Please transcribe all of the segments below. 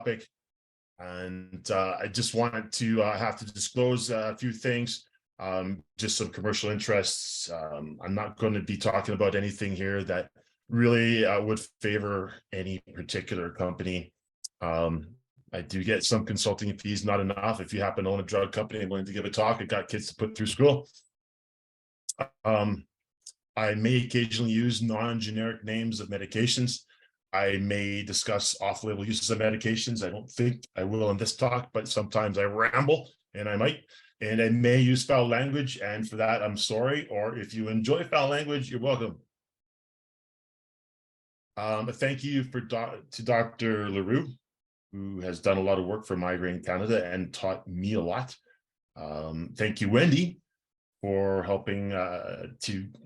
topic. And I just wanted to have to disclose a few things, just some commercial interests. I'm not going to be talking about anything here that really would favor any particular company. I do get some consulting fees, not enough. If you happen to own a drug company and willing to give a talk, I got kids to put through school. I may occasionally use non-generic names of medications. I may discuss off-label uses of medications. I don't think I will in this talk, but sometimes I ramble, and I might. And I may use foul language, and for that, I'm sorry. Or if you enjoy foul language, you're welcome. Thank you to Dr. Leroux, who has done a lot of work for Migraine Canada and taught me a lot. Thank you, Wendy, for helping I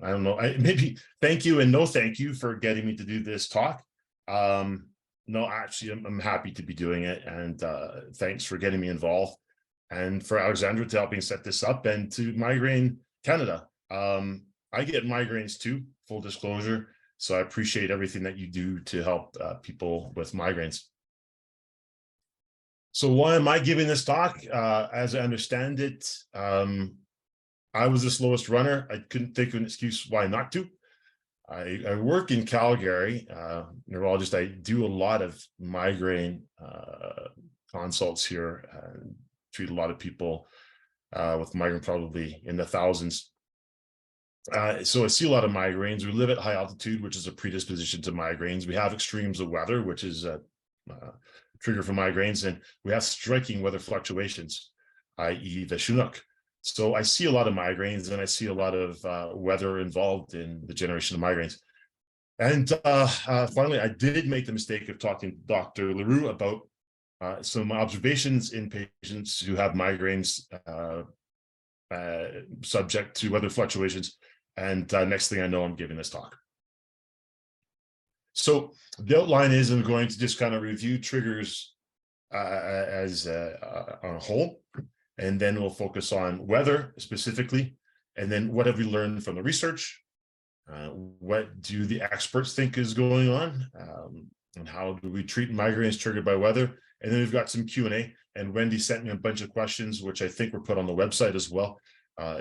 don't know, maybe thank you and no thank you for getting me to do this talk. No, actually, I'm happy to be doing it, and thanks for getting me involved, and for Alexandra to helping set this up, and to Migraine Canada. I get migraines too, full disclosure, so I appreciate everything that you do to help people with migraines. So why am I giving this talk? As I understand it, I was the slowest runner. I couldn't think of an excuse why not to. I work in Calgary, neurologist. I do a lot of migraine consults here, treat a lot of people with migraine, probably in the thousands. So I see a lot of migraines. We live at high altitude, which is a predisposition to migraines. We have extremes of weather, which is a trigger for migraines, and we have striking weather fluctuations, i.e. the Chinook. So I see a lot of migraines, and I see a lot of weather involved in the generation of migraines. And finally, I did make the mistake of talking to Dr. Leroux about some observations in patients who have migraines subject to weather fluctuations. And next thing I know, I'm giving this talk. So the outline is I'm going to just kind of review triggers as on a whole. And then we'll focus on weather specifically, and then what have we learned from the research? What do the experts think is going on? And how do we treat migraines triggered by weather? And then we've got some Q&A, and Wendy sent me a bunch of questions, which I think were put on the website as well.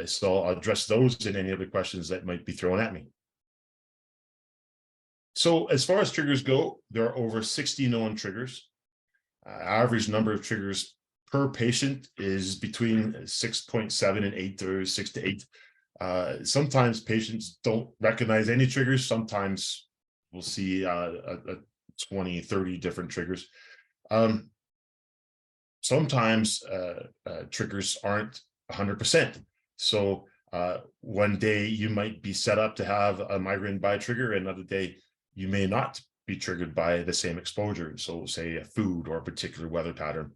So I'll address those and any other questions that might be thrown at me. So as far as triggers go, there are over 60 known triggers. Average number of triggers per patient is between 6.7 and 8, or 6 to 8. Sometimes patients don't recognize any triggers. Sometimes we'll see 20, 30 different triggers. Sometimes triggers aren't 100%. So one day you might be set up to have a migraine by a trigger, another day you may not be triggered by the same exposure. So say a food or a particular weather pattern.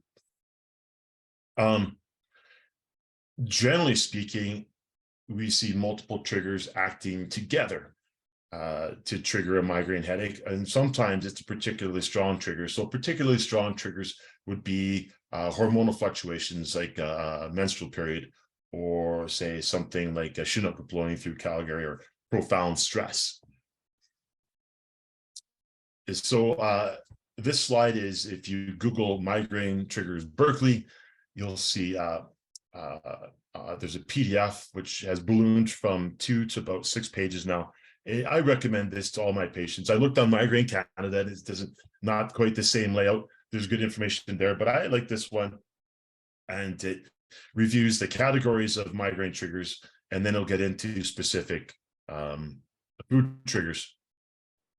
Generally speaking, we see multiple triggers acting together to trigger a migraine headache, and sometimes it's a particularly strong trigger. So particularly strong triggers would be hormonal fluctuations like a menstrual period, or say something like a Chinook blowing through Calgary, or profound stress. So this slide is, if you Google migraine triggers Berkeley, you'll see there's a PDF which has ballooned from 2 to about 6 pages now. I recommend this to all my patients. I looked on Migraine Canada, and it not quite the same layout. There's good information there, but I like this one. And it reviews the categories of migraine triggers, and then it'll get into specific food triggers.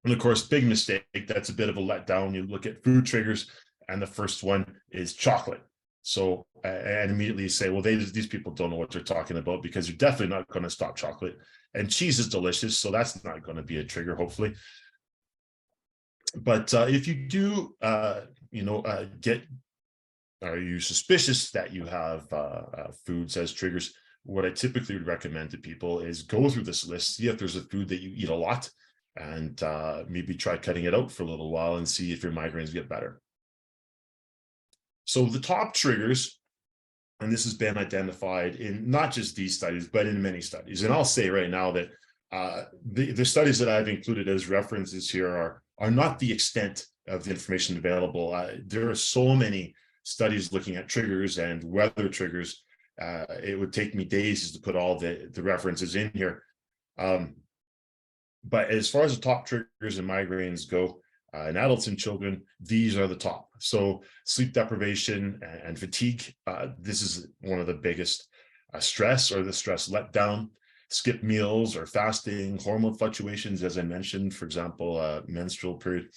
And of course, big mistake, that's a bit of a letdown. You look at food triggers, and the first one is chocolate. So, and immediately say, well, these people don't know what they're talking about, because you're definitely not going to stop chocolate. And cheese is delicious, so that's not going to be a trigger, hopefully. But if you do, are you suspicious that you have foods as triggers? What I typically would recommend to people is go through this list, see if there's a food that you eat a lot, and maybe try cutting it out for a little while and see if your migraines get better. So the top triggers, and this has been identified in not just these studies, but in many studies. And I'll say right now that the studies that I've included as references here are not the extent of the information available. There are so many studies looking at triggers and weather triggers. It would take me days just to put all the references in here. But as far as the top triggers in migraines go, in adults and children, these are the top. So sleep deprivation and fatigue, this is one of the biggest. Stress or the stress letdown, skip meals or fasting, hormone fluctuations, as I mentioned, for example, menstrual period,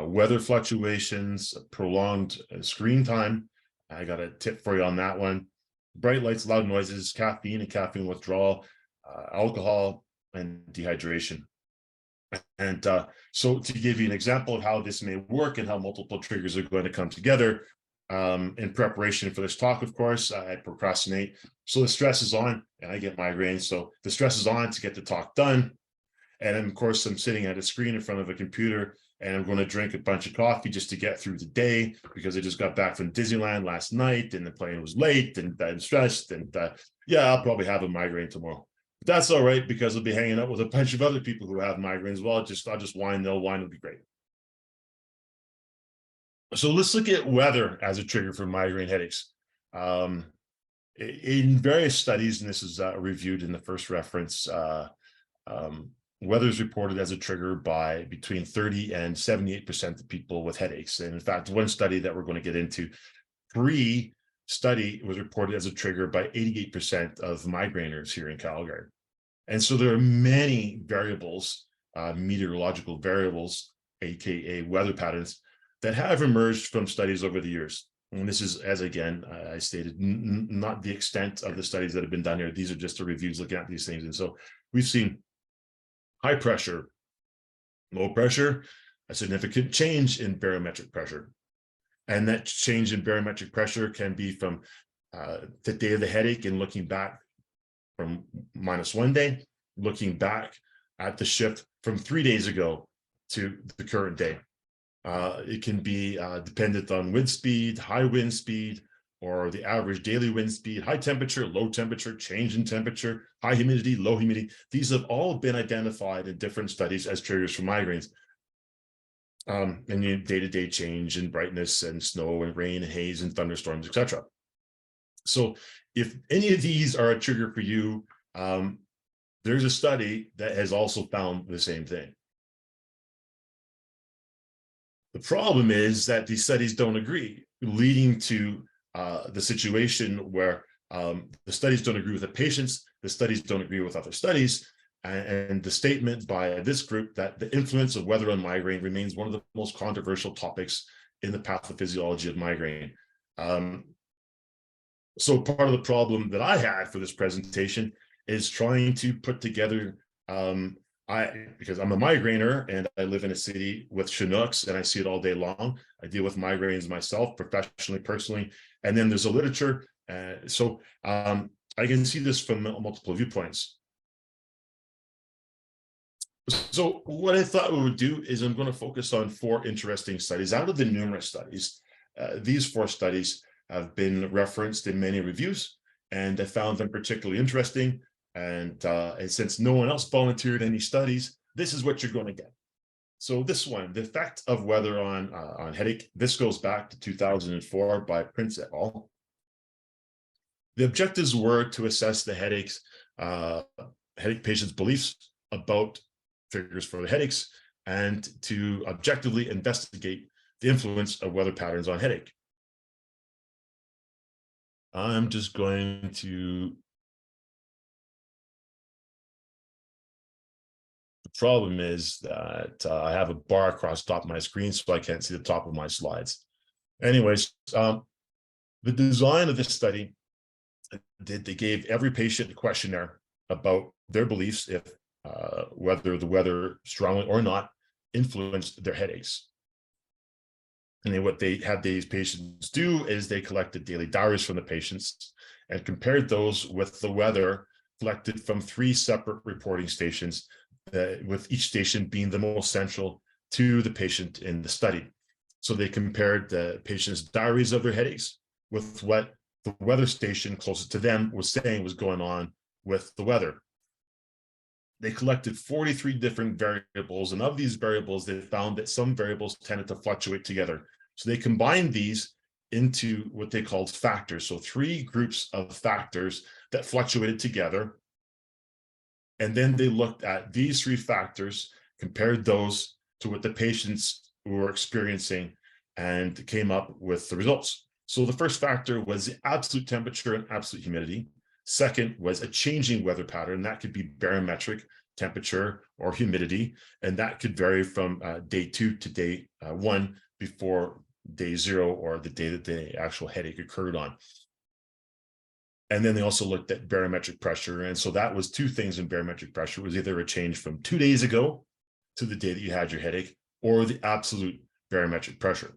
weather fluctuations, prolonged screen time. I got a tip for you on that one. Bright lights, loud noises, caffeine and caffeine withdrawal, alcohol, and dehydration. And so to give you an example of how this may work and how multiple triggers are going to come together, in preparation for this talk, of course, I procrastinate. So the stress is on and I get migraines. So the stress is on to get the talk done. And then, of course, I'm sitting at a screen in front of a computer and I'm going to drink a bunch of coffee just to get through the day because I just got back from Disneyland last night and the plane was late and I'm stressed. And yeah, I'll probably have a migraine tomorrow. But that's all right because I'll be hanging out with a bunch of other people who have migraines. Well, I'll just whine, they'll whine, it'll be great. So let's look at weather as a trigger for migraine headaches. In various studies, and this is reviewed in the first reference, weather is reported as a trigger by between 30 and 78% of people with headaches. And in fact, one study that we're going to get into, pre-study, was reported as a trigger by 88% of migraineurs here in Calgary. And so there are many variables, meteorological variables, aka weather patterns, that have emerged from studies over the years. And this is, as again, I stated, not the extent of the studies that have been done here. These are just the reviews looking at these things. And so we've seen high pressure, low pressure, a significant change in barometric pressure. And that change in barometric pressure can be from the day of the headache and looking back from -1 day, looking back at the shift from 3 days ago to the current day. It can be dependent on wind speed, high wind speed, or the average daily wind speed, high temperature, low temperature, change in temperature, high humidity, low humidity. These have all been identified in different studies as triggers for migraines. And day-to-day change in brightness and snow and rain and haze and thunderstorms, etc. So if any of these are a trigger for you, there's a study that has also found the same thing. The problem is that these studies don't agree, leading to the situation where the studies don't agree with the patients, the studies don't agree with other studies, and the statement by this group that the influence of weather on migraine remains one of the most controversial topics in the pathophysiology of migraine. So part of the problem that I had for this presentation is trying to put together because I'm a migrainer and I live in a city with Chinooks and I see it all day long. I deal with migraines myself, professionally, personally, and then there's a literature. So I can see this from multiple viewpoints. So what I thought we would do is I'm going to focus on 4 interesting studies. Out of the numerous studies, these 4 studies have been referenced in many reviews, and I found them particularly interesting. And since no one else volunteered any studies, this is what you're going to get. So this one, the effect of weather on headache, this goes back to 2004 by Prince et al. The objectives were to assess the headache patients' beliefs about triggers for the headaches and to objectively investigate the influence of weather patterns on headache. I'm just going to... The problem is that I have a bar across the top of my screen, so I can't see the top of my slides. Anyways, the design of this study, they gave every patient a questionnaire about their beliefs if whether the weather strongly or not influenced their headaches. And then what they had these patients do is they collected daily diaries from the patients and compared those with the weather collected from 3 separate reporting stations, with each station being the most central to the patient in the study. So they compared the patient's diaries of their headaches with what the weather station closest to them was saying was going on with the weather. they collected 43 different variables, and of these variables, they found that some variables tended to fluctuate together. So they combined these into what they called factors. So 3 groups of factors that fluctuated together. And then they looked at these 3 factors, compared those to what the patients were experiencing, and came up with the results. So the first factor was the absolute temperature and absolute humidity. Second was a changing weather pattern. That could be barometric temperature or humidity, and that could vary from day 2 to day 1 before day 0, or the day that the actual headache occurred on. And then they also looked at barometric pressure. And so that was 2 things in barometric pressure. It was either a change from 2 days ago to the day that you had your headache, or the absolute barometric pressure.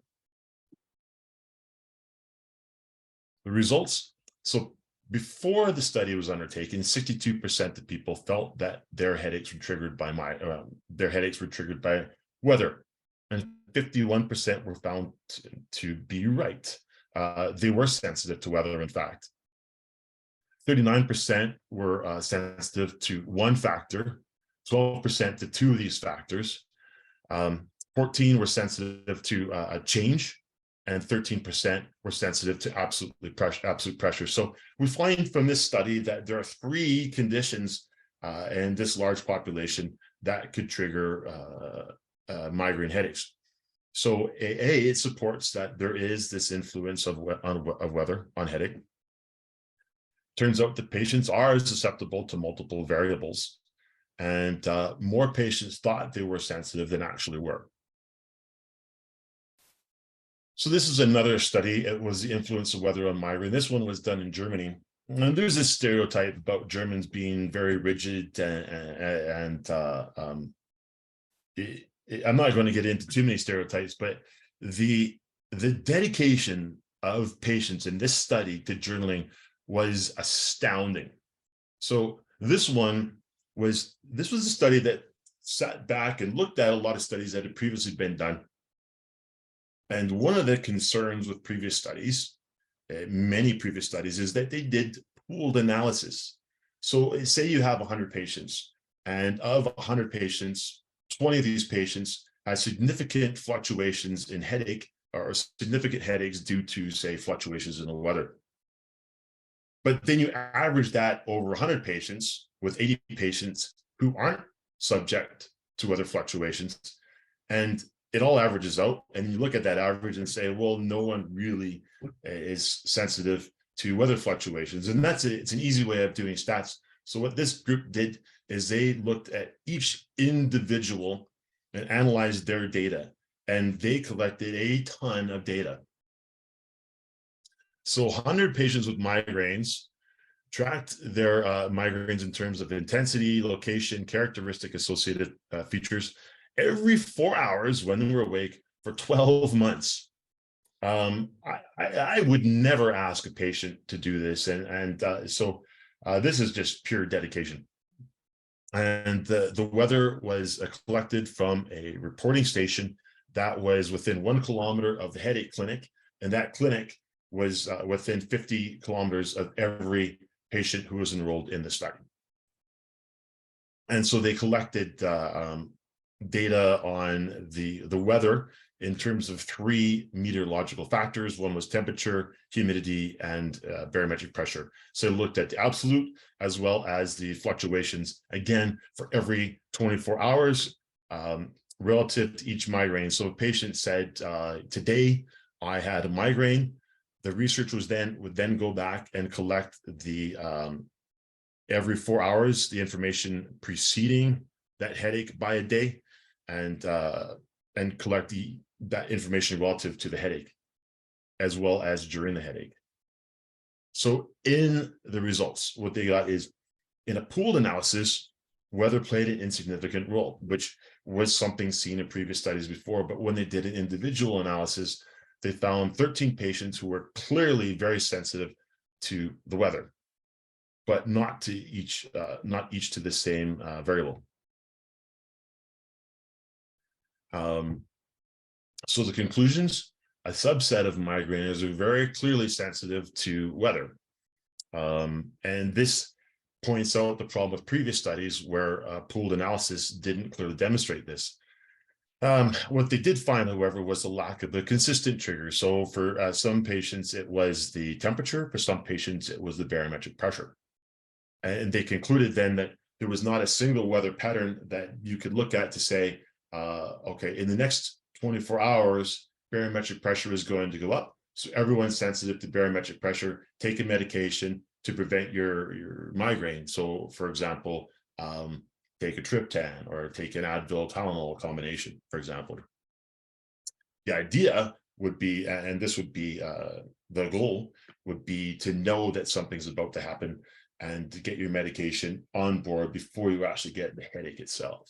The results. So before the study was undertaken, 62% of people felt that their headaches were triggered by weather, and 51% were found to be right. They were sensitive to weather, in fact. 39% were sensitive to one factor, 12% to 2 of these factors, 14 were sensitive to a change, and 13% were sensitive to absolute pressure. So we find from this study that there are 3 conditions in this large population that could trigger migraine headaches. So it supports that there is this influence of weather on headache. Turns out that patients are susceptible to multiple variables, and more patients thought they were sensitive than actually were. So this is another study. It was the influence of weather on migraine. This one was done in Germany. And there's this stereotype about Germans being very rigid, and I'm not going to get into too many stereotypes, but the dedication of patients in this study to journaling was astounding. So this was a study that sat back and looked at a lot of studies that had previously been done. And one of the concerns with previous studies, many previous studies, is that they did pooled analysis. So say you have 100 patients, and of 100 patients, 20 of these patients had significant fluctuations in headache, or significant headaches due to, say, fluctuations in the weather. But then you average that over 100 patients with 80 patients who aren't subject to weather fluctuations, and it all averages out. And you look at that average and say, well, no one really is sensitive to weather fluctuations. And it's an easy way of doing stats. So what this group did is they looked at each individual and analyzed their data, and they collected a ton of data. So 100 patients with migraines tracked their migraines in terms of intensity, location, characteristic associated features every 4 hours when they were awake for 12 months. I would never ask a patient to do this. So this is just pure dedication. And the weather was collected from a reporting station that was within 1 kilometer of the headache clinic. And that clinic was within 50 kilometers of every patient who was enrolled in the study. And so they collected data on the weather in terms of 3 meteorological factors. One was temperature, humidity, and barometric pressure. So they looked at the absolute as well as the fluctuations, again, for every 24 hours relative to each migraine. So a patient said, today I had a migraine. The research would then go back and collect the every 4 hours, the information preceding that headache by a day, and collect that information relative to the headache, as well as during the headache. So in the results, what they got is, in a pooled analysis, weather played an insignificant role, which was something seen in previous studies before. But when they did an individual analysis, they found 13 patients who were clearly very sensitive to the weather, but not each to the same variable. So the conclusions: a subset of migraineurs are very clearly sensitive to weather. And this points out the problem with previous studies where pooled analysis didn't clearly demonstrate this. What they did find, however, was the lack of a consistent trigger. So for some patients, it was the temperature. For some patients, it was the barometric pressure. And they concluded then that there was not a single weather pattern that you could look at to say, okay, in the next 24 hours, barometric pressure is going to go up. So everyone's sensitive to barometric pressure, take a medication to prevent your migraine. So for example, take a triptan or take an Advil Tylenol combination, for example. The idea would be, and this would be the goal, would be to know that something's about to happen and to get your medication on board before you actually get the headache itself.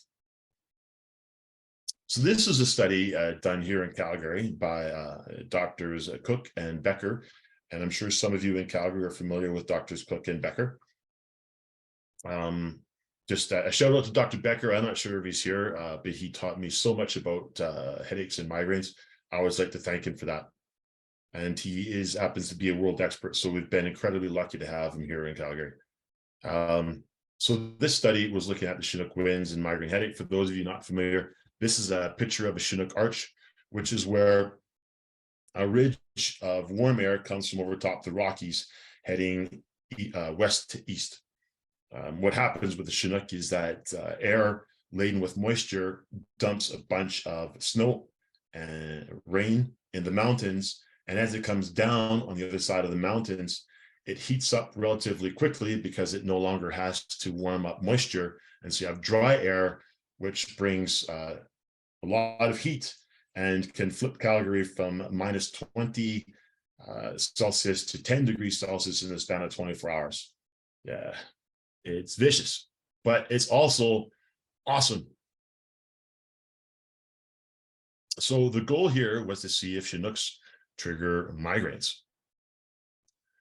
So this is a study done here in Calgary by doctors Cook and Becker. And I'm sure some of you in Calgary are familiar with doctors Cook and Becker. Just a shout out to Dr. Becker. I'm not sure if he's here, but he taught me so much about headaches and migraines. I always like to thank him for that. And he happens to be a world expert. So we've been incredibly lucky to have him here in Calgary. So this study was looking at the Chinook winds and migraine headache. For those of you not familiar, this is a picture of a Chinook arch, which is where a ridge of warm air comes from over top the Rockies, heading west to east. What happens with the Chinook is that air laden with moisture dumps a bunch of snow and rain in the mountains. And as it comes down on the other side of the mountains, it heats up relatively quickly because it no longer has to warm up moisture. And so you have dry air, which brings a lot of heat and can flip Calgary from minus 20 Celsius to 10 degrees Celsius in the span of 24 hours. Yeah, it's vicious, but it's also awesome. So the goal here was to see if Chinooks trigger migraines.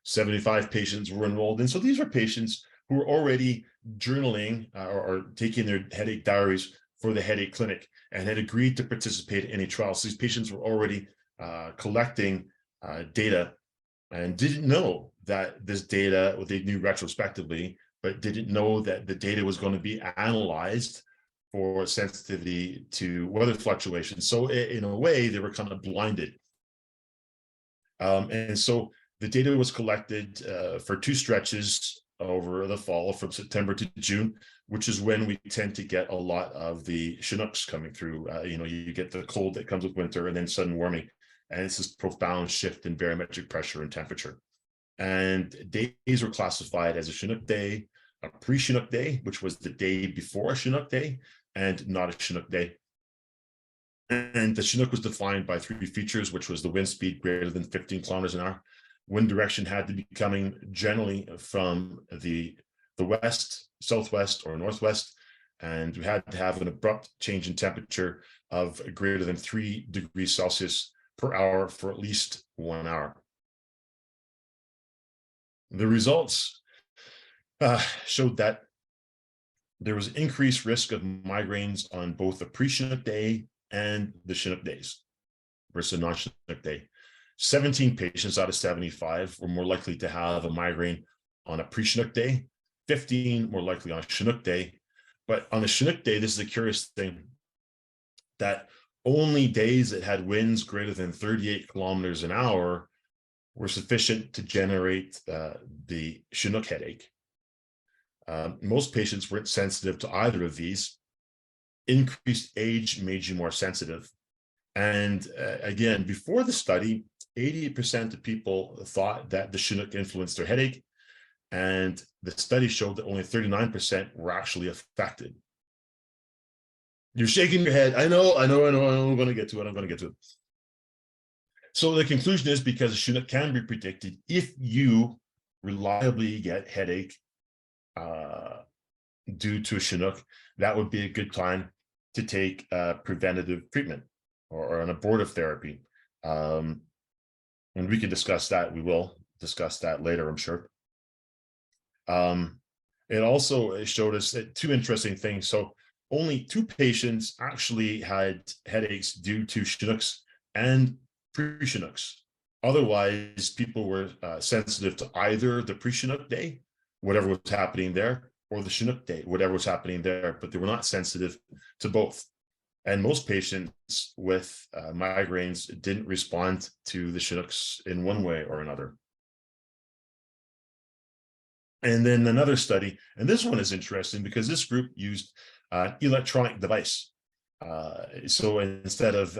75 patients were enrolled. And so these are patients who were already journaling or taking their headache diaries for the headache clinic and had agreed to participate in a trial. So these patients were already collecting data and didn't know that this data, well, they knew retrospectively, but didn't know that the data was going to be analyzed for sensitivity to weather fluctuations. So in a way, they were kind of blinded. And so the data was collected for 2 stretches over the fall from September to June, which is when we tend to get a lot of the Chinooks coming through. You get the cold that comes with winter and then sudden warming. And it's this profound shift in barometric pressure and temperature. And days were classified as a Chinook day, a pre-Chinook day, which was the day before a Chinook day, and not a Chinook day. And the Chinook was defined by 3 features, which was the wind speed greater than 15 kilometers an hour. Wind direction had to be coming generally from the west, southwest, or northwest, and we had to have an abrupt change in temperature of greater than 3 degrees Celsius per hour for at least 1 hour. The results showed that there was increased risk of migraines on both the pre-Chinook day and the Chinook days versus non-Chinook day. 17 patients out of 75 were more likely to have a migraine on a pre-Chinook day, 15 more likely on a Chinook day. But on the Chinook day, this is a curious thing, that only days that had winds greater than 38 kilometers an hour were sufficient to generate the Chinook headache. Most patients weren't sensitive to either of these. Increased age made you more sensitive. And again, before the study, 88% of people thought that the Chinook influenced their headache, and the study showed that only 39% were actually affected. You're shaking your head. I know. I'm going to get to it. So the conclusion is, because the Chinook can be predicted, if you reliably get headache due to a Chinook, that would be a good time to take preventative treatment or an abortive therapy. And we can discuss that. We will discuss that later, I'm sure. It also showed us 2 interesting things. So only 2 patients actually had headaches due to Chinooks and pre-Chinooks. Otherwise, people were sensitive to either the pre-Chinook day whatever was happening there, or the Chinook day, whatever was happening there, but they were not sensitive to both. And most patients with migraines didn't respond to the Chinooks in one way or another. And then another study, and this one is interesting because this group used electronic device. So instead of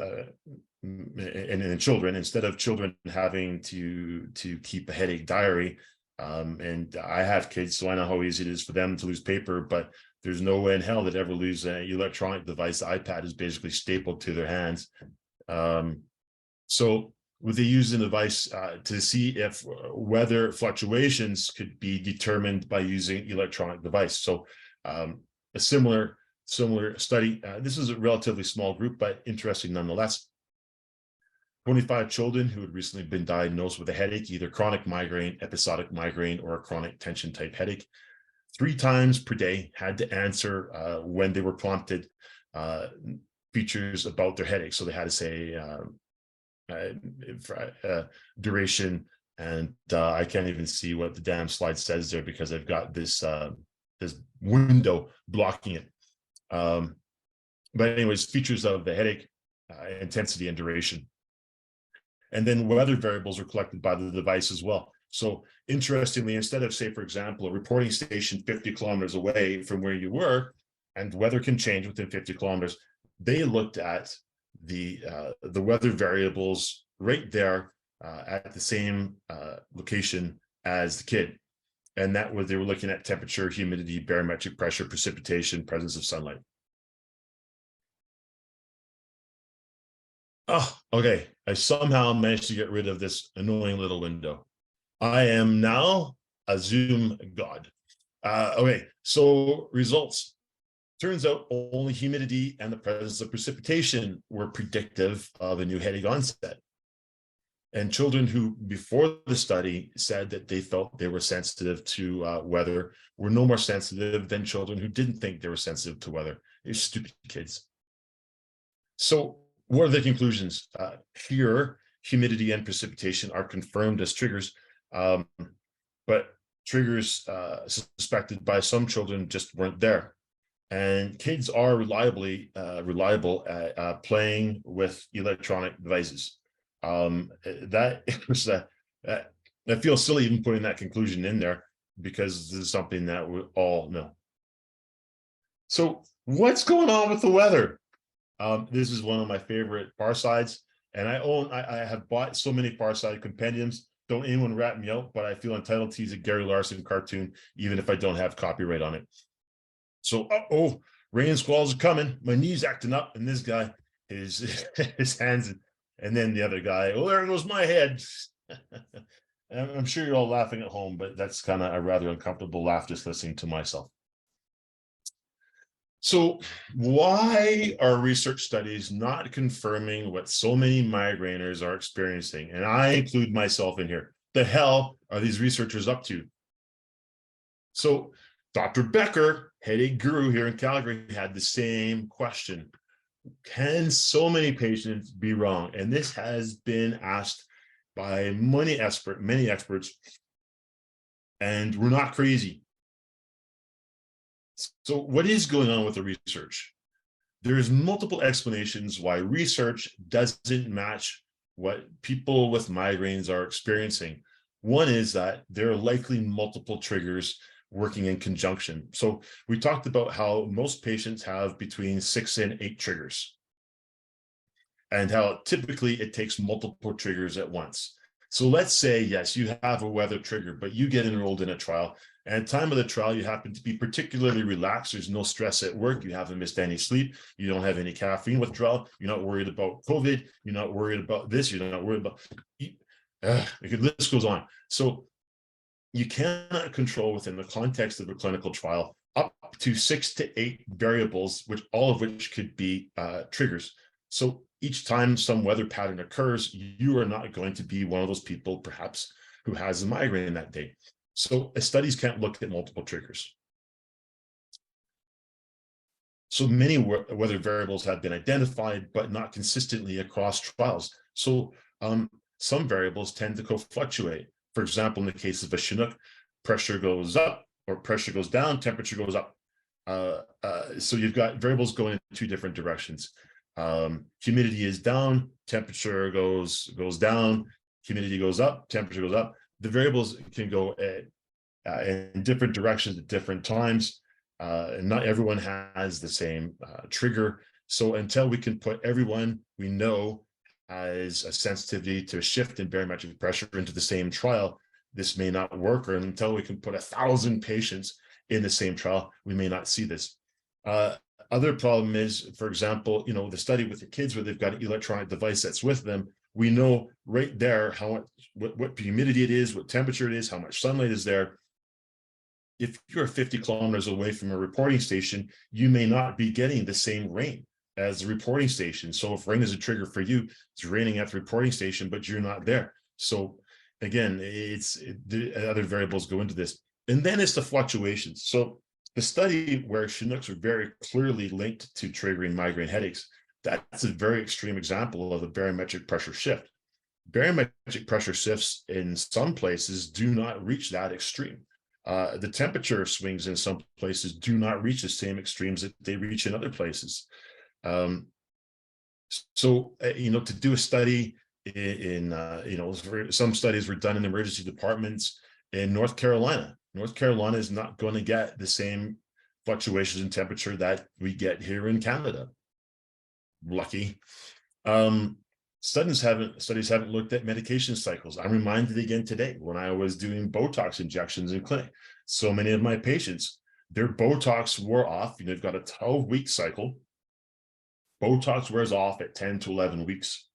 in children, instead of children having to keep a headache diary, and I have kids, so I know how easy it is for them to lose paper, but there's no way in hell they'd ever lose an electronic device. The iPad is basically stapled to their hands. So would they use the device to see if weather fluctuations could be determined by using electronic device? So a similar study. This is a relatively small group, but interesting nonetheless. 25 children who had recently been diagnosed with a headache, either chronic migraine, episodic migraine, or a chronic tension type headache. 3 times per day had to answer when they were prompted features about their headache. So they had to say duration, and I can't even see what the damn slide says there because I've got this this window blocking it. But anyways, features of the headache, intensity and duration. And then weather variables are collected by the device as well. So interestingly, instead of, say, for example, a reporting station 50 kilometers away from where you were, and weather can change within 50 kilometers, they looked at the weather variables right there at the same location as the kid. And that was, they were looking at temperature, humidity, barometric pressure, precipitation, presence of sunlight. Oh, okay. I somehow managed to get rid of this annoying little window. I am now a Zoom god. Okay, so results. Turns out only humidity and the presence of precipitation were predictive of a new headache onset. And children who, before the study, said that they felt they were sensitive to weather were no more sensitive than children who didn't think they were sensitive to weather. They're stupid kids. So what are the conclusions? Here, humidity and precipitation are confirmed as triggers, but triggers suspected by some children just weren't there. And kids are reliable at playing with electronic devices. That was I feel silly even putting that conclusion in there because this is something that we all know. So what's going on with the weather? This is one of my favorite far sides, and I have bought so many far side compendiums. Don't anyone rat me out, but I feel entitled to use a Gary Larson cartoon, even if I don't have copyright on it. So, rain squalls are coming. My knee's acting up, and this guy, his hands, and then the other guy, oh, there goes my head. I'm sure you're all laughing at home, but that's kind of a rather uncomfortable laugh just listening to myself. So why are research studies not confirming what so many migraineurs are experiencing? And I include myself in here. The hell are these researchers up to? So Dr. Becker, headache guru here in Calgary, had the same question. Can so many patients be wrong? And this has been asked by many experts, and we're not crazy. So what is going on with the research? There's multiple explanations why research doesn't match what people with migraines are experiencing. One is that there are likely multiple triggers working in conjunction. So we talked about how most patients have between 6 and 8 triggers, and how typically it takes multiple triggers at once. So let's say, yes, you have a weather trigger, but you get enrolled in a trial. And at the time of the trial, you happen to be particularly relaxed. There's no stress at work. You haven't missed any sleep. You don't have any caffeine withdrawal. You're not worried about COVID. You're not worried about this. You're not worried about... the list goes on. So you cannot control within the context of a clinical trial up to 6 to 8 variables, all of which could be triggers. So each time some weather pattern occurs, you are not going to be one of those people, perhaps, who has a migraine that day. So studies can't look at multiple triggers. So many weather variables have been identified, but not consistently across trials. So some variables tend to fluctuate. For example, in the case of a Chinook, pressure goes up, or pressure goes down, temperature goes up. So you've got variables going in two different directions. Humidity is down, temperature goes down, humidity goes up, temperature goes up. The variables can go in different directions at different times. And not everyone has the same trigger. So until we can put everyone we know has a sensitivity to a shift in barometric pressure into the same trial, this may not work. Or until we can put 1,000 patients in the same trial, we may not see this. Other problem is, for example, the study with the kids where they've got an electronic device that's with them. We know right there how much, what humidity it is, what temperature it is, how much sunlight is there. If you're 50 kilometers away from a reporting station, you may not be getting the same rain as the reporting station. So if rain is a trigger for you, it's raining at the reporting station, but you're not there. So again, the other variables go into this. And then it's the fluctuations. So the study where Chinooks were very clearly linked to triggering migraine headaches, that's a very extreme example of a barometric pressure shift. Barometric pressure shifts in some places do not reach that extreme. The temperature swings in some places do not reach the same extremes that they reach in other places. To do a study some studies were done in emergency departments in North Carolina. North Carolina is not going to get the same fluctuations in temperature that we get here in Canada. Lucky. Studies haven't looked at medication cycles. I'm reminded again today when I was doing Botox injections in clinic. So many of my patients, their Botox wore off. They've got a 12-week cycle. Botox wears off at 10 to 11 weeks.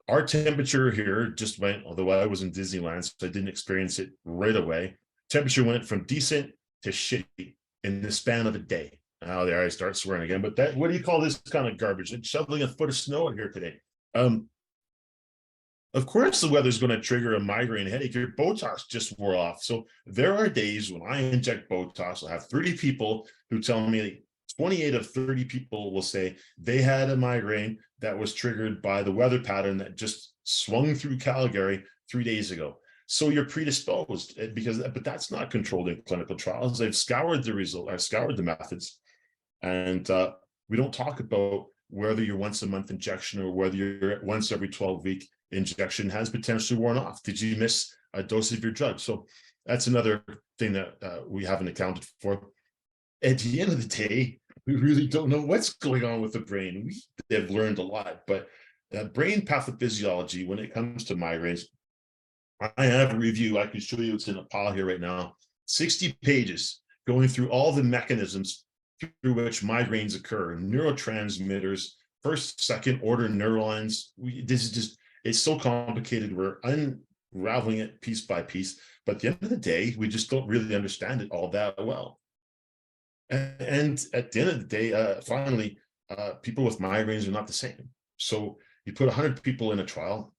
Our temperature here just went, although I was in Disneyland, so I didn't experience it right away. Temperature went from decent to shitty in the span of a day. Oh, there I start swearing again. But what do you call this kind of garbage? It's shoveling a foot of snow in here today. Of course, the weather's going to trigger a migraine headache. Your Botox just wore off. So there are days when I inject Botox. I'll have 30 people who tell me 28 of 30 people will say they had a migraine that was triggered by the weather pattern that just swung through Calgary 3 days ago. So you're predisposed but that's not controlled in clinical trials. I've scoured the result. I've scoured the methods, and we don't talk about whether your once a month injection or whether your once every 12-week injection has potentially worn off. Did you miss a dose of your drug? So that's another thing that we haven't accounted for. At the end of the day, we really don't know what's going on with the brain. We have learned a lot, but brain pathophysiology, when it comes to migraines, I have a review. I can show you. It's in a pile here right now. 60 pages going through all the mechanisms through which migraines occur, neurotransmitters, first, second order neurons. It's so complicated. We're unraveling it piece by piece. But at the end of the day, we just don't really understand it all that well. And at the end of the day, finally, people with migraines are not the same. So you put 100 people in a trial,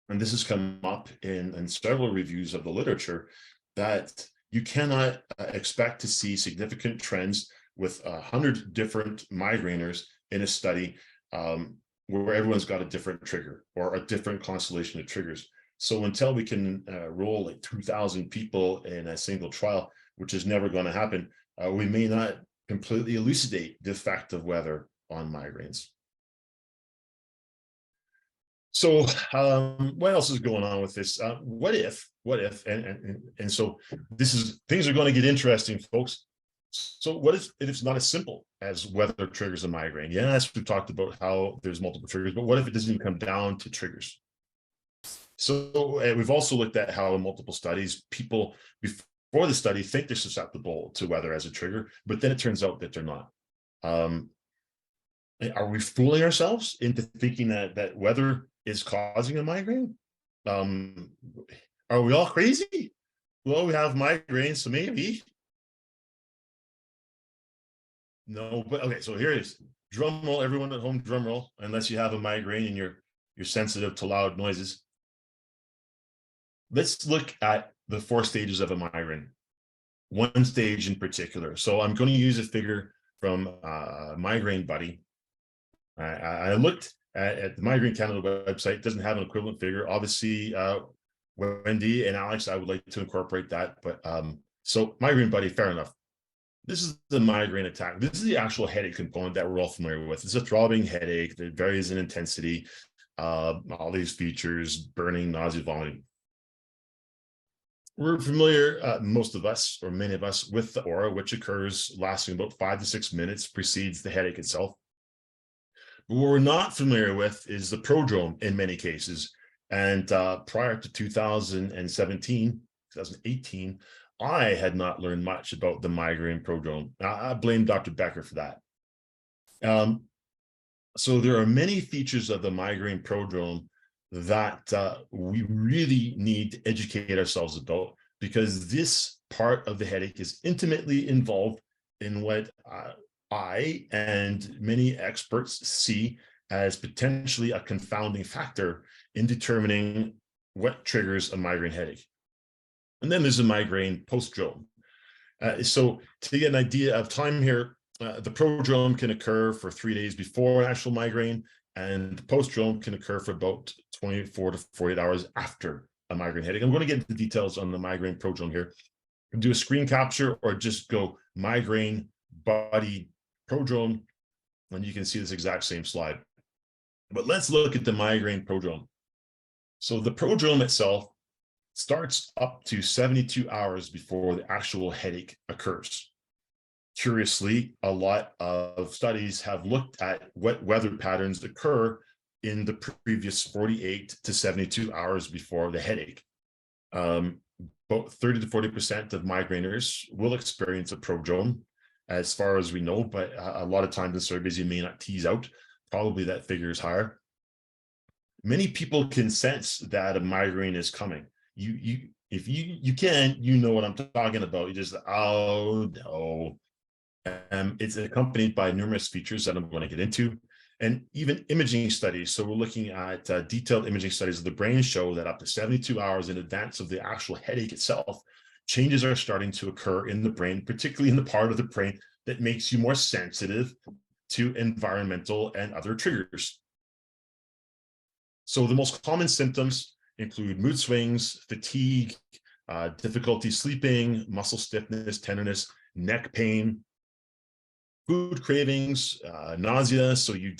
and this has come up in several reviews of the literature, that you cannot expect to see significant trends with 100 different migraineurs in a study where everyone's got a different trigger or a different constellation of triggers. So until we can roll like 2,000 people in a single trial, which is never going to happen, we may not completely elucidate the effect of weather on migraines. So what else is going on with this? What if, and so things are going to get interesting, folks. So what if it's not as simple as weather triggers a migraine? Yes, we've talked about how there's multiple triggers, but what if it doesn't even come down to triggers? So we've also looked at how in multiple studies, people before the study think they're susceptible to weather as a trigger, but then it turns out that they're not. Are we fooling ourselves into thinking that weather is causing a migraine? Are we all crazy? Well, we have migraines, so maybe. No, but okay, so here it is. Drum roll, everyone at home, drum roll, unless you have a migraine and you're sensitive to loud noises. Let's look at the 4 stages of a migraine. One stage in particular. So I'm going to use a figure from Migraine Buddy. I looked at the Migraine Canada website. It doesn't have an equivalent figure. Obviously, Wendy and Alex, I would like to incorporate that, but So migraine buddy, fair enough. This is the migraine attack. This is the actual headache component that we're all familiar with. It's a throbbing headache that varies in intensity, all these features, burning, nausea, vomiting. We're familiar, most of us, or many of us, with the aura, which occurs lasting about 5 to 6 minutes, precedes the headache itself. But what we're not familiar with is the prodrome in many cases. And prior to 2017, 2018, I had not learned much about the migraine prodrome. I blame Dr. Becker for that. So there are many features of the migraine prodrome that we really need to educate ourselves about, because this part of the headache is intimately involved in what I and many experts see as potentially a confounding factor in determining what triggers a migraine headache. And then there's a migraine postdrome. So to get an idea of time here, the prodrome can occur for 3 days before an actual migraine, and the postdrome can occur for about 24 to 48 hours after a migraine headache. I'm going to get into details on the migraine prodrome here. Do a screen capture or just go migraine body prodrome, and you can see this exact same slide. But let's look at the migraine prodrome. So the prodrome itself starts up to 72 hours before the actual headache occurs. Curiously, a lot of studies have looked at what weather patterns occur in the previous 48 to 72 hours before the headache. About 30 to 40% of migraineurs will experience a prodrome, as far as we know, but a lot of times in surveys you may not tease out. Probably that figure is higher. Many people can sense that a migraine is coming. If you can, you know what I'm talking about. You just, oh no. It's accompanied by numerous features that I'm going to get into, and even imaging studies. So we're looking at detailed imaging studies of the brain show that up to 72 hours in advance of the actual headache itself, changes are starting to occur in the brain, particularly in the part of the brain that makes you more sensitive to environmental and other triggers. So the most common symptoms include mood swings, fatigue, difficulty sleeping, muscle stiffness, tenderness, neck pain, food cravings, nausea. So you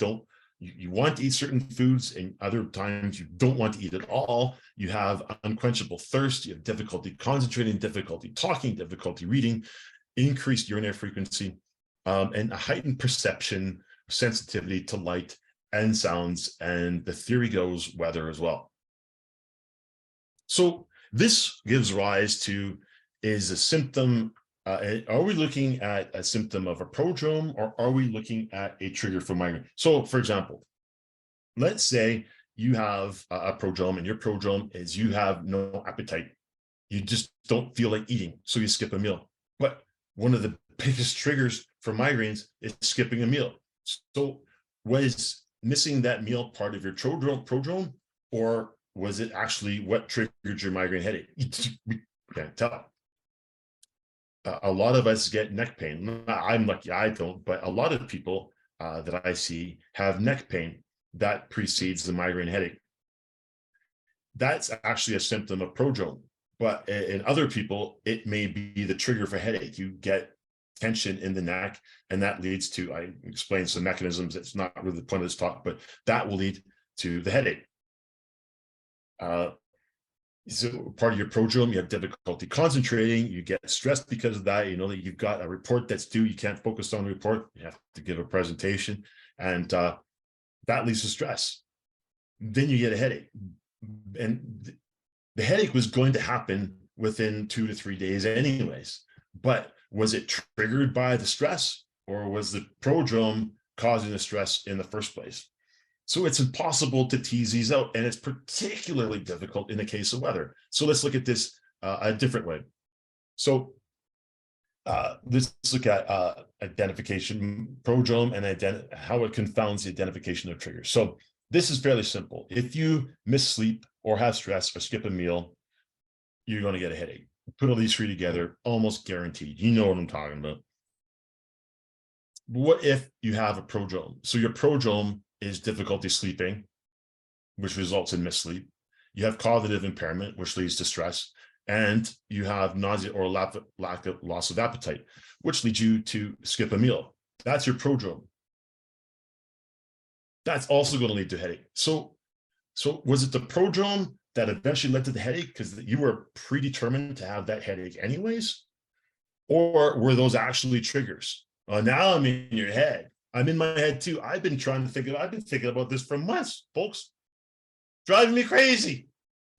want to eat certain foods, and other times you don't want to eat at all. You have unquenchable thirst, you have difficulty concentrating, difficulty talking, difficulty reading, increased urinary frequency, and a heightened perception, sensitivity to light and sounds, and the theory goes weather as well. So this gives rise to, is a symptom, are we looking at a symptom of a prodrome, or are we looking at a trigger for migraine? So for example, let's say you have a prodrome, and your prodrome is you have no appetite. You just don't feel like eating, so you skip a meal. But one of the biggest triggers for migraines is skipping a meal. So was missing that meal part of your prodrome, or was it actually what triggered your migraine headache? We can't tell. A lot of us get neck pain. I'm lucky I don't, but a lot of people that I see have neck pain that precedes the migraine headache. That's actually a symptom of prodrome, but in other people, it may be the trigger for headache. You get tension in the neck, and that leads to, I explained some mechanisms. It's not really the point of this talk, but that will lead to the headache. So part of your prodrome, you have difficulty concentrating, you get stressed because of that. You know that you've got a report that's due, you can't focus on the report, you have to give a presentation, and that leads to stress. Then you get a headache, and the headache was going to happen within 2 to 3 days anyways, but was it triggered by the stress, or was the prodrome causing the stress in the first place? So it's impossible to tease these out, and it's particularly difficult in the case of weather. So let's look at this a different way. So let's look at identification prodrome and how it confounds the identification of triggers. So this is fairly simple. If you miss sleep or have stress or skip a meal, you're going to get a headache. Put all these three together, almost guaranteed. You know what I'm talking about. What if you have a prodrome? So your prodrome is difficulty sleeping, which results in missed sleep. You have cognitive impairment, which leads to stress, and you have nausea or lack of loss of appetite, which leads you to skip a meal. That's your prodrome. That's also going to lead to headache. So was it the prodrome that eventually led to the headache because you were predetermined to have that headache anyways? Or were those actually triggers? Now I'm in your head. I'm in my head too. I've been thinking about this for months, folks. Driving me crazy.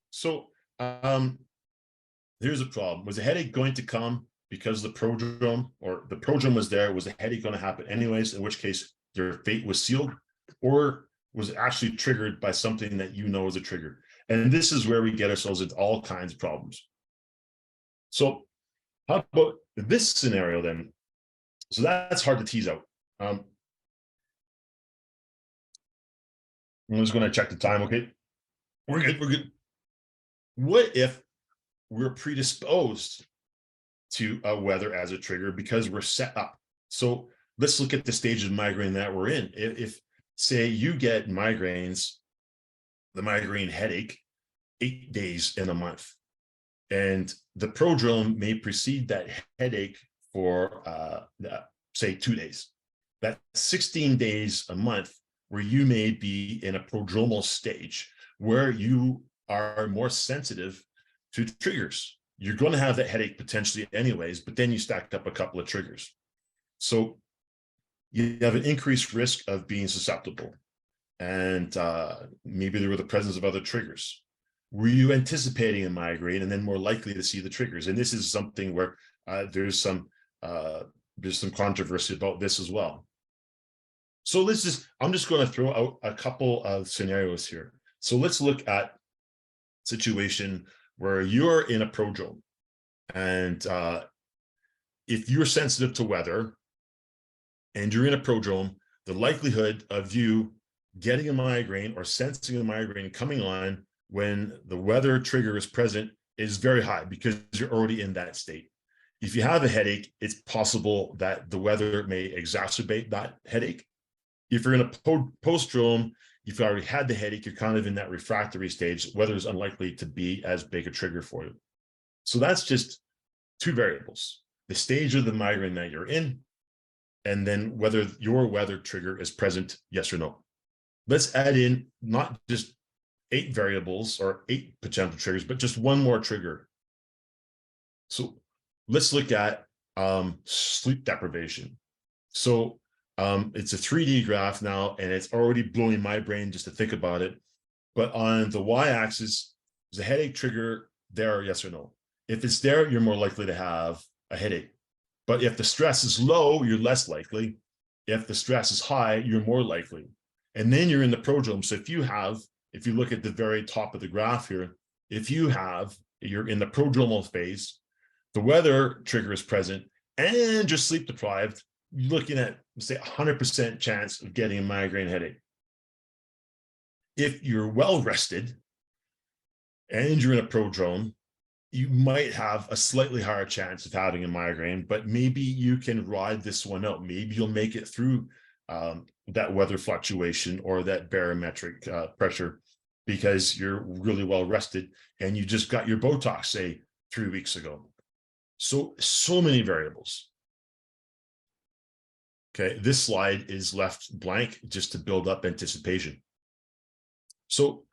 So here's a problem. Was a headache going to come because the prodrome, or the prodrome was there? Was a headache going to happen anyways, in which case your fate was sealed? Or was it actually triggered by something that you know is a trigger? And this is where we get ourselves into all kinds of problems. So how about this scenario then? So that's hard to tease out. I'm just going to check the time. Okay, we're good. What if we're predisposed to weather as a trigger because we're set up? So let's look at the stage of migraine that we're in. If say you get migraines, the migraine headache, 8 days in a month, and the prodrome may precede that headache for say 2 days. That's 16 days a month where you may be in a prodromal stage where you are more sensitive to triggers. You're going to have that headache potentially anyways, but then you stacked up a couple of triggers. So you have an increased risk of being susceptible. And maybe there were the presence of other triggers. Were you anticipating a migraine and then more likely to see the triggers? And this is something where there's some controversy about this as well. So I'm just going to throw out a couple of scenarios here. So let's look at a situation where you're in a prodrome, and if you're sensitive to weather and you're in a prodrome, the likelihood of you getting a migraine or sensing a migraine coming on when the weather trigger is present is very high because you're already in that state. If you have a headache, it's possible that the weather may exacerbate that headache. If you're in a post-drome, you've already had the headache, you're kind of in that refractory stage, weather is unlikely to be as big a trigger for you. So that's just two variables: the stage of the migraine that you're in, and then whether your weather trigger is present, yes or no. Let's add in not just 8 variables or 8 potential triggers, but just one more trigger. So let's look at sleep deprivation. So it's a 3D graph now, and it's already blowing my brain just to think about it. But on the y-axis, is a headache trigger there, yes or no? If it's there, you're more likely to have a headache. But if the stress is low, you're less likely. If the stress is high, you're more likely. And then you're in the prodrome. So if you look at the very top of the graph here, you're in the prodromal phase, the weather trigger is present, and you're sleep deprived, you're looking at, say, 100% chance of getting a migraine headache. If you're well rested and you're in a prodrome, you might have a slightly higher chance of having a migraine, but maybe you can ride this one out. Maybe you'll make it through that weather fluctuation or that barometric pressure because you're really well rested and you just got your Botox, say, 3 weeks ago. So many variables. Okay, this slide is left blank just to build up anticipation. So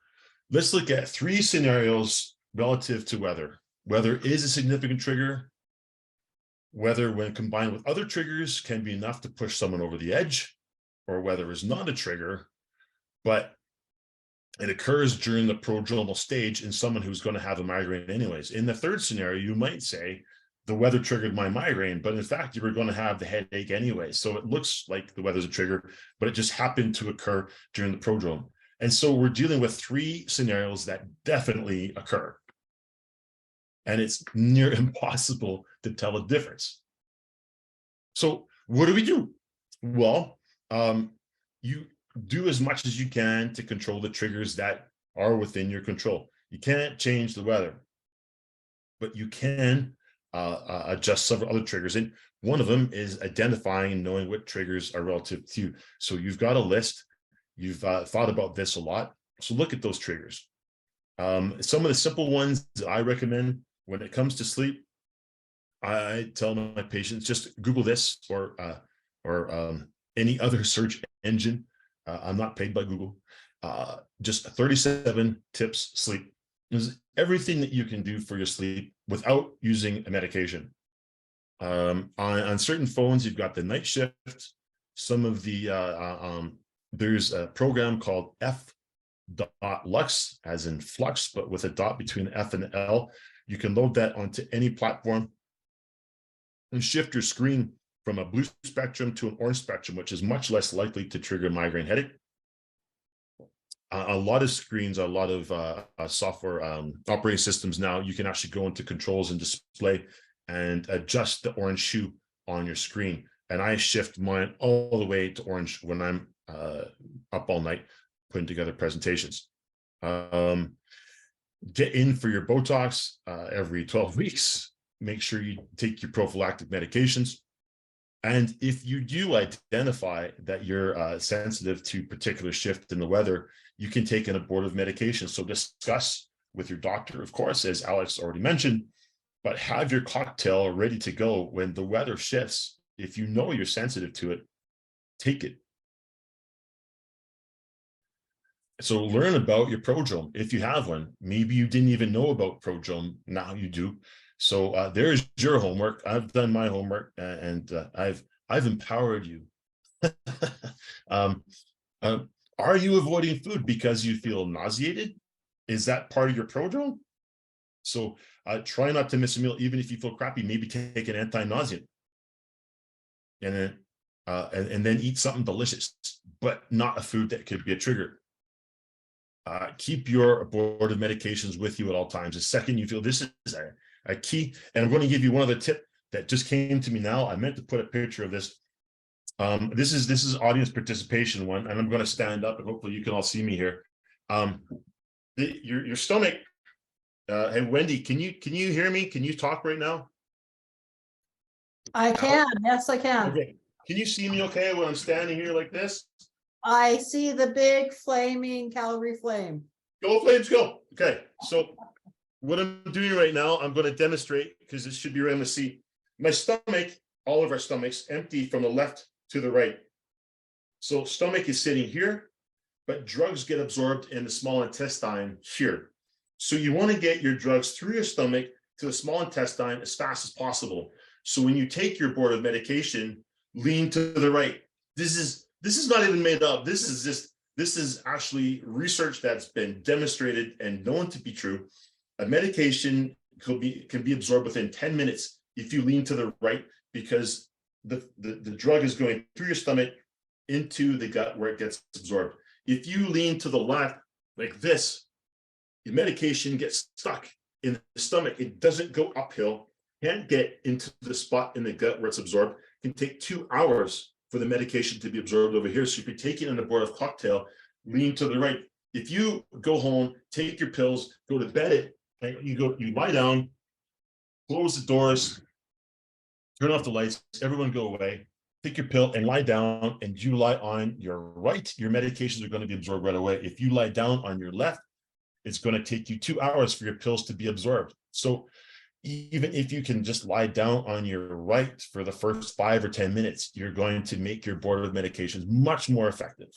let's look at 3 scenarios relative to weather. Weather is a significant trigger. Weather, when combined with other triggers, can be enough to push someone over the edge, or weather is not a trigger, but it occurs during the prodromal stage in someone who's going to have a migraine anyways. In the 3rd scenario, you might say, the weather triggered my migraine, but in fact, you were going to have the headache anyway. So it looks like the weather's a trigger, but it just happened to occur during the prodrome. And so we're dealing with 3 scenarios that definitely occur. And it's near impossible to tell a difference. So what do? Well, you do as much as you can to control the triggers that are within your control. You can't change the weather, but you can adjust several other triggers. And one of them is identifying and knowing what triggers are relative to you. So you've got a list. You've thought about this a lot. So look at those triggers. Some of the simple ones that I recommend when it comes to sleep, I tell my patients, just Google this or any other search engine. I'm not paid by Google. Just 37 tips sleep. There's everything that you can do for your sleep without using a medication. On certain phones, you've got the night shift. Some of the there's a program called F.Lux, as in flux, but with a dot between F and L. You can load that onto any platform and shift your screen from a blue spectrum to an orange spectrum, which is much less likely to trigger migraine headache. A lot of screens, a lot of software operating systems now, you can actually go into controls and display and adjust the orange hue on your screen. And I shift mine all the way to orange when I'm up all night putting together presentations. Get in for your Botox every 12 weeks. Make sure you take your prophylactic medications. And if you do identify that you're sensitive to particular shift in the weather, you can take an abortive medication. So discuss with your doctor, of course, as Alex already mentioned, but have your cocktail ready to go when the weather shifts. If you know you're sensitive to it, take it. So learn about your prodrome if you have one. Maybe you didn't even know about prodrome. Now you do. So there's your homework. I've done my homework, and I've empowered you. Are you avoiding food because you feel nauseated? Is that part of your prodrome? So try not to miss a meal, even if you feel crappy. Maybe take an anti-nauseant, and then eat something delicious, but not a food that could be a trigger. Keep your abortive medications with you at all times. The second you feel, this is a key, and I'm going to give you one other tip that just came to me now. I meant to put a picture of this. This is audience participation one, and I'm going to stand up, and hopefully you can all see me here. Your stomach. Hey, Wendy, can you hear me? Can you talk right now? I can. Yes, I can. Okay. Can you see me okay when I'm standing here like this? I see the big flaming Calgary flame. Go flames, go. Okay, so what I'm doing right now, I'm going to demonstrate, because this should be right on the seat. My stomach, all of our stomachs, empty from the left to the right. So stomach is sitting here, but drugs get absorbed in the small intestine here. So you want to get your drugs through your stomach to the small intestine as fast as possible. So when you take your abortive medication, lean to the right. This is not even made up. This is actually research that's been demonstrated and known to be true. A medication can be absorbed within 10 minutes if you lean to the right, because the drug is going through your stomach into the gut where it gets absorbed. If you lean to the left like this, the medication gets stuck in the stomach. It doesn't go uphill, can't get into the spot in the gut where it's absorbed. It can take 2 hours for the medication to be absorbed over here. So if you're taking an abortive cocktail, lean to the right. If you go home, take your pills, go to bed, you lie down, close the doors, turn off the lights, everyone go away, take your pill and lie down, and you lie on your right, your medications are going to be absorbed right away. If you lie down on your left, it's going to take you 2 hours for your pills to be absorbed. So even if you can just lie down on your right for the first 5 or 10 minutes, you're going to make your abortive medications much more effective.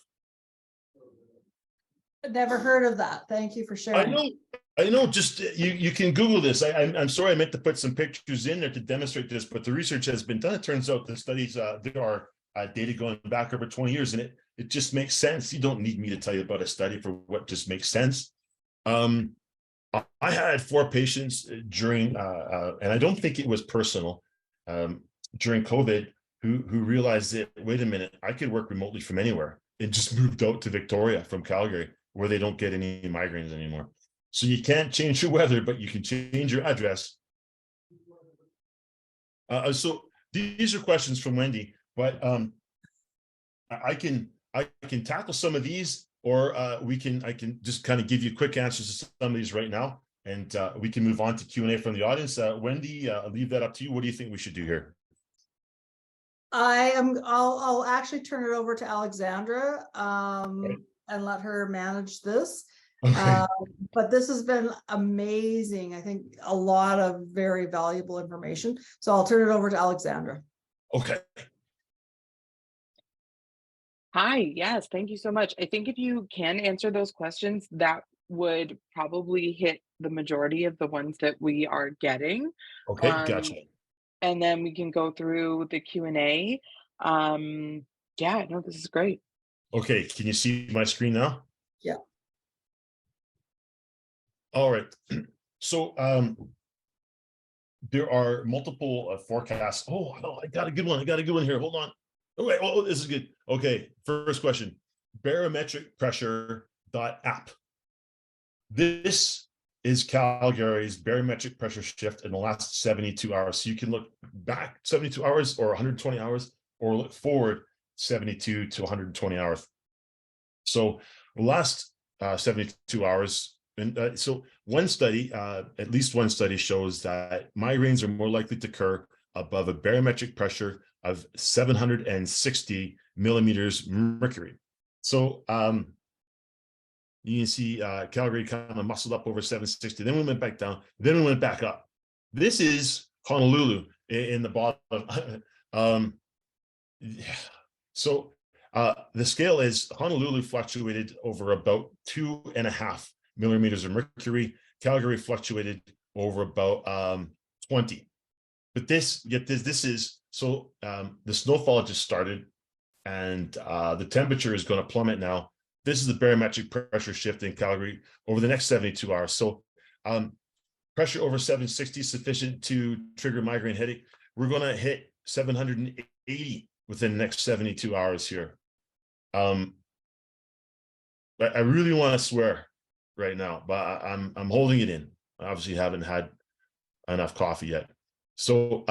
I've never heard of that. Thank you for sharing. I know. Just you can Google this. I'm sorry, I meant to put some pictures in there to demonstrate this, but the research has been done. It turns out the studies, there are data going back over 20 years, and it just makes sense. You don't need me to tell you about a study for what just makes sense. I had 4 patients during, and I don't think it was personal, during COVID, who realized that, wait a minute, I could work remotely from anywhere, and just moved out to Victoria from Calgary, where they don't get any migraines anymore. So you can't change your weather, but you can change your address. So these are questions from Wendy, but I can tackle some of these, or I can just kind of give you quick answers to some of these right now, and we can move on to Q&A from the audience. Wendy, I'll leave that up to you. What do you think we should do here? I'll actually turn it over to Alexandra Okay. and let her manage this. Okay. But this has been amazing. I think a lot of very valuable information. So I'll turn it over to Alexandra. Okay. Hi, yes, thank you so much. I think if you can answer those questions, that would probably hit the majority of the ones that we are getting. Okay. Um, Gotcha. and then we can go through the Q&A. Yeah, no, this is great. Okay. Can you see my screen now? Yeah. All right. So there are multiple forecasts. Oh, I got a good one. I got a good one here. Hold on. Oh, wait. Oh, this is good. Okay. First question. Barometric pressure app. This is Calgary's barometric pressure shift in the last 72 hours. So you can look back 72 hours or 120 hours, or look forward 72 to 120 hours. So the last 72 hours, and so one study, at least one study, shows that migraines are more likely to occur above a barometric pressure of 760 millimeters mercury. So you can see Calgary kind of muscled up over 760. Then we went back down. Then we went back up. This is Honolulu in the bottom. So the scale is Honolulu fluctuated over about 2.5 millimeters of mercury. Calgary fluctuated over about 20. But this is so the snowfall just started, and the temperature is going to plummet now. This is the barometric pressure shift in Calgary over the next 72 hours. So pressure over 760 is sufficient to trigger migraine headache. We're going to hit 780 within the next 72 hours here. I really want to swear right now, but I'm holding it in. I obviously haven't had enough coffee yet. So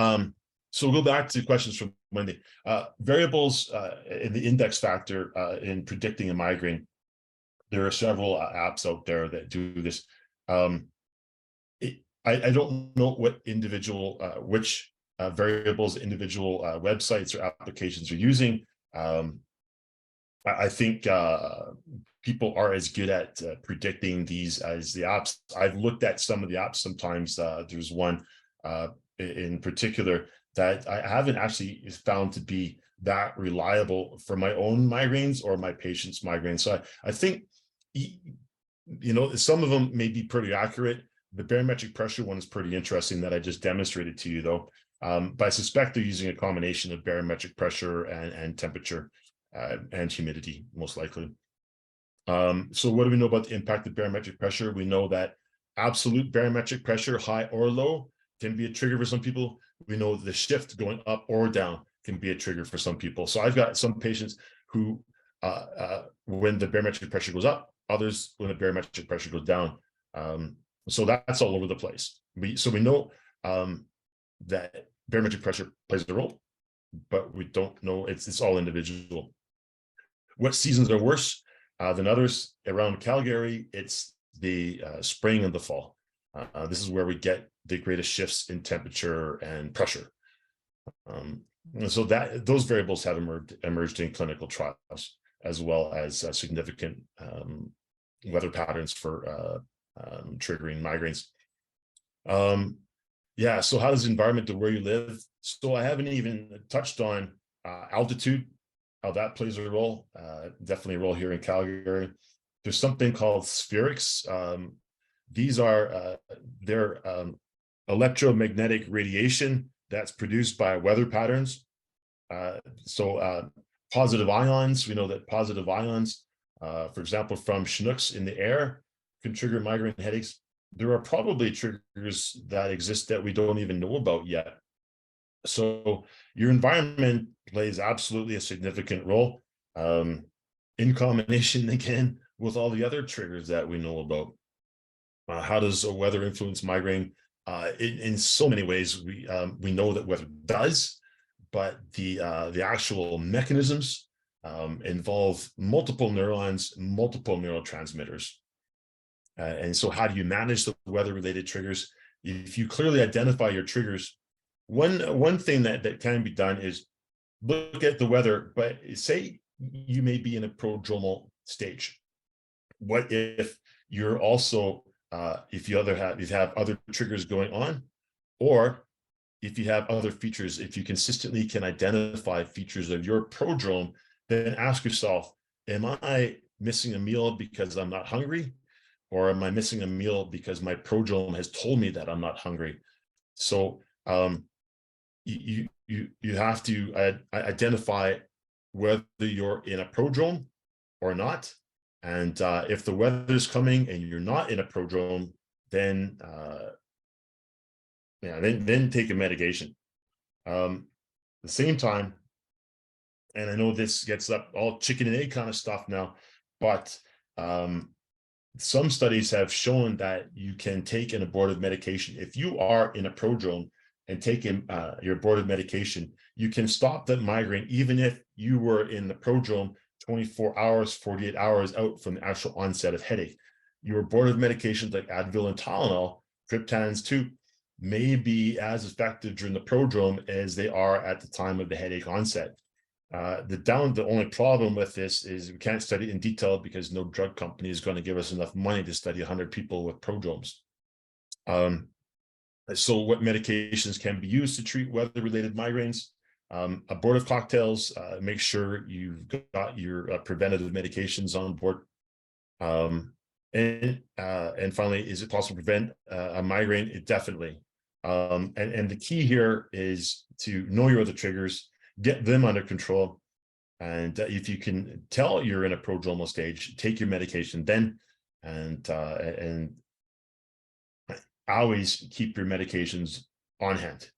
so we'll go back to questions from Wendy. Variables in the index factor in predicting a migraine. There are several apps out there that do this. I don't know what individual, which variables individual websites or applications are using. I think people are as good at predicting these as the apps. I've looked at some of the apps sometimes. There's one in particular that I haven't actually found to be that reliable for my own migraines or my patients' migraines. So I think, you know, some of them may be pretty accurate. The barometric pressure one is pretty interesting that I just demonstrated to you, though. But I suspect they're using a combination of barometric pressure and temperature and humidity, most likely. So what do we know about the impact of barometric pressure? We know that absolute barometric pressure, high or low, can be a trigger for some people. We know the shift going up or down can be a trigger for some people. So I've got some patients who, when the barometric pressure goes up, others when the barometric pressure goes down. So that's all over the place. So we know that barometric pressure plays a role, but we don't know, it's all individual. What seasons are worse than others? Around Calgary, it's the spring and the fall. This is where we get the greatest shifts in temperature and pressure. And so that those variables have emerged in clinical trials, as well as significant weather patterns for triggering migraines. Yeah, so how does the environment to where you live? So I haven't even touched on altitude, how that plays a role, definitely a role here in Calgary. There's something called spherics. These are they're electromagnetic radiation that's produced by weather patterns. So positive ions, we know that positive ions, for example, from Chinooks in the air can trigger migraine headaches. There are probably triggers that exist that we don't even know about yet. So your environment plays absolutely a significant role, in combination again with all the other triggers that we know about. How does weather influence migraine? In so many ways, we know that weather does, but the actual mechanisms involve multiple neurons, multiple neurotransmitters. And so how do you manage the weather-related triggers? If you clearly identify your triggers, one thing that can be done is look at the weather, but say you may be in a prodromal stage. What if you're also, if you have other triggers going on, or if you have other features, if you consistently can identify features of your prodrome, then ask yourself, am I missing a meal because I'm not hungry? Or am I missing a meal because my prodrome has told me that I'm not hungry? So you have to identify whether you're in a prodrome or not. And if the weather's coming and you're not in a prodrome, then then take a medication. At the same time, and I know this gets up all chicken and egg kind of stuff now, but some studies have shown that you can take an abortive medication. If you are in a prodrome and taking your abortive medication, you can stop that migraine even if you were in the prodrome 24 hours, 48 hours out from the actual onset of headache. Your abortive medications like Advil and Tylenol, triptans too, may be as effective during the prodrome as they are at the time of the headache onset. The only problem with this is we can't study it in detail because no drug company is going to give us enough money to study 100 people with prodromes. So what medications can be used to treat weather-related migraines? Abortive cocktails, make sure you've got your preventative medications on board. And finally, is it possible to prevent a migraine? It definitely. And the key here is to know your other triggers, get them under control. And if you can tell you're in a prodromal stage, take your medication then, and always keep your medications on hand.